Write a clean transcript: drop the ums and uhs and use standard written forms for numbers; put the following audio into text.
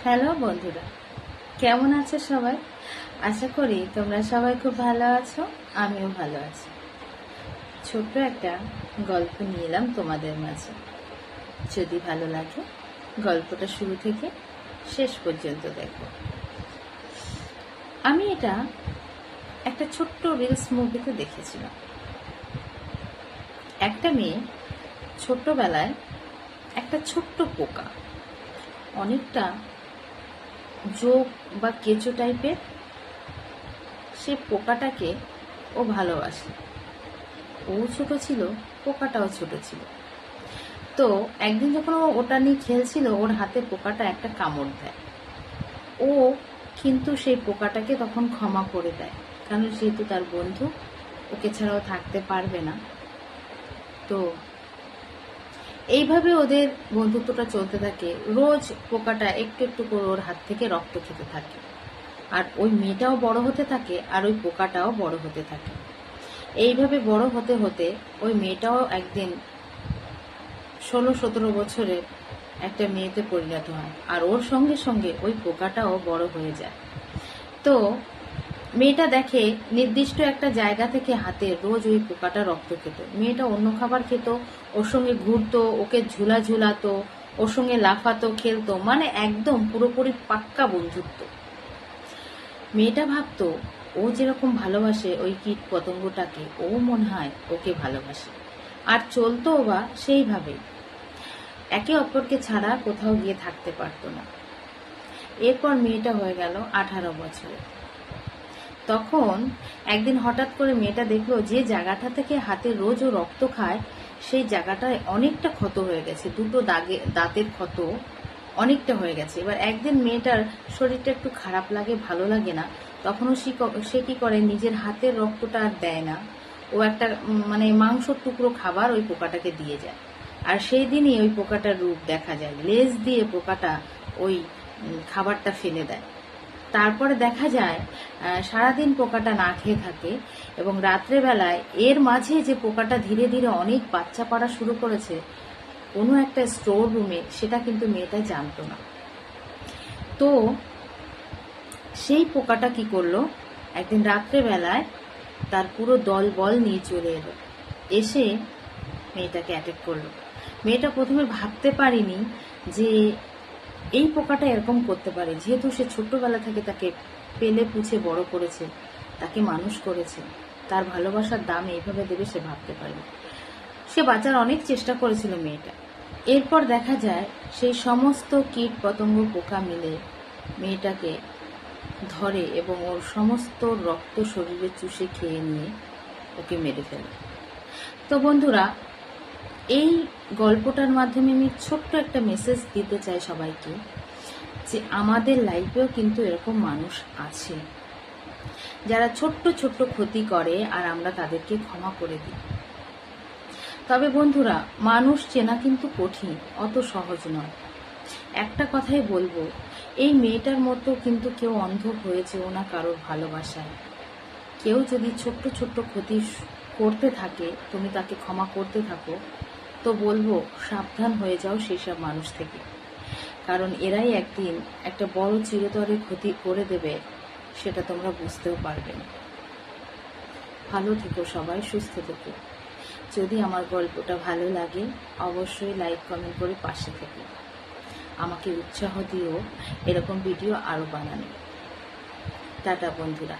Hello বন্ধুরা, কেমন আছো সবাই? আশা করি তোমরা সবাই খুব ভালো আছো, আমিও ভালো আছি। ছোট্ট একটা গল্প নিয়ে এলাম তোমাদের মাঝে। যদি ভালো লাগে গল্পটা শুরু থেকে শেষ পর্যন্ত দেখো। আমি এটা একটা ছোট্ট রিলস মুভিতে দেখেছিলাম। একটা মেয়ে ছোট্টবেলায় একটা ছোট্ট পোকা, অনেকটা জোক বা কেঁচো টাইপের, সে পোকাটাকে ও ভালোবাসে। ও ছোট ছিল, পোকাটাও ছোট ছিল। তো একদিন যখন ও ওটা নিয়ে খেলছিল, ওর হাতে পোকাটা একটা কামড় দেয়। ও কিন্তু সেই পোকাটাকে তখন ক্ষমা করে দেয়, কারণ যেহেতু তার বন্ধু, ওকে ছাড়াও থাকতে পারবে না। তো এইভাবে ওদের বন্ধুত্বটা চলতে থাকে। রোজ পোকাটা একটু একটু করে ওর হাত থেকে রক্ত খেতে থাকে, আর ওই মেয়েটাও বড় হতে থাকে, আর ওই পোকাটাও বড় হতে থাকে। এইভাবে বড় হতে হতে ওই মেয়েটাও একদিন 16-17 বছরের একটা মেয়েতে পরিণত হয়, আর ওর সঙ্গে সঙ্গে ওই পোকাটাও বড় হয়ে যায়। তো মেয়েটা দেখে নির্দিষ্ট একটা জায়গা থেকে হাতে রোজ ওই পোকাটা রক্ত খেত। মেয়েটা অন্য খাবার খেত, ওর সঙ্গে ঘুরতো, ওকে ঝুলাতো, ওর সঙ্গে লাফাতো, খেলতো, মানে একদম পুরোপুরি পাক্কা বন্ধুত্ব। মেয়েটা ভাবতো ও যেরকম ভালোবাসে ওই কীট পতঙ্গটাকে, ও মনে হয় ওকে ভালোবাসে, আর চলতো বা সেইভাবেই। একে অপরকে ছাড়া কোথাও গিয়ে থাকতে পারতো না। এরপর মেয়েটা হয়ে গেল 18 বছরের। তখন একদিন হঠাৎ করে মেয়েটা দেখলো যে জায়গাটা থেকে হাতে রোজ ও রক্ত খায়, সেই জায়গাটায় অনেকটা ক্ষত হয়ে গেছে, দুটো দাঁতের ক্ষত অনেকটা হয়ে গেছে। এবার একদিন মেয়েটার শরীরটা একটু খারাপ লাগে, ভালো লাগে না। তখনও সে কি করে, নিজের হাতের রক্তটা আর দেয় না, ও একটা মানে মাংসর টুকরো খাবার ওই পোকাটাকে দিয়ে যায়। আর সেই দিনই ওই পোকাটার রূপ দেখা যায়, লেজ দিয়ে পোকাটা ওই খাবারটা ফেলে দেয়। তারপরে দেখা যায় সারাদিন পোকাটা না খেয়ে থাকে, এবং রাত্রেবেলায় এর মাঝে যে পোকাটা ধীরে ধীরে অনেক বাচ্চা পাড়া শুরু করেছে কোনো একটা স্টোর রুমে, সেটা কিন্তু মেয়েটা জানতো না। তো সেই পোকাটা কি করলো, একদিন রাত্রেবেলায় তার পুরো দল বল নিয়ে চলে এলো, এসে মেয়েটাকে অ্যাটাক করলো। মেয়েটা প্রথমে ভাবতে পারেনি যে এই পোকাটা এরকম করতে পারে, যেহেতু সে ছোট্টবেলা থেকে তাকে পেলে পুছে বড় করেছে, তাকে মানুষ করেছে, তার ভালোবাসার দাম এইভাবে দেবে সে ভাবতে পারেনি। সে বাঁচার অনেক চেষ্টা করেছিল মেয়েটা। এরপর দেখা যায় সেই সমস্ত কীট পতঙ্গ পোকা মিলে মেয়েটাকে ধরে এবং ওর সমস্ত রক্ত শরীরে চুষে খেয়ে নিয়ে ওকে মেরে ফেলে। তো বন্ধুরা, এই গল্পটার মাধ্যমে আমি ছোট্ট একটা মেসেজ দিতে চাই সবাইকে, যে আমাদের লাইফেও কিন্তু এরকম মানুষ আছে যারা ছোট্ট ছোট্ট ক্ষতি করে, আর আমরা তাদেরকে ক্ষমা করে দিই। তবে বন্ধুরা, মানুষ চেনা কিন্তু কঠিন, অত সহজ নয়। একটা কথাই বলবো, এই মেয়েটার মতো কিন্তু কেউ অন্ধ হয়েছেও না কারোর ভালোবাসায়। কেউ যদি ছোট্ট ছোট্ট ক্ষতি করতে থাকে, তুমি তাকে ক্ষমা করতে থাকো, তো বলবো সাবধান হয়ে যাও সেই সব মানুষ থেকে, কারণ এরাই একদিন একটা বড় চিরতরে ক্ষতি করে দেবে, সেটা তোমরা বুঝতেও পারবে না। ভালো থেকো সবাই, সুস্থ থেকো। যদি আমার গল্পটা ভালো লাগে অবশ্যই লাইক কমেন্ট করে পাশে থেকো, আমাকে উৎসাহ দিও এরকম ভিডিও আরও বানানো। টাটা বন্ধুরা।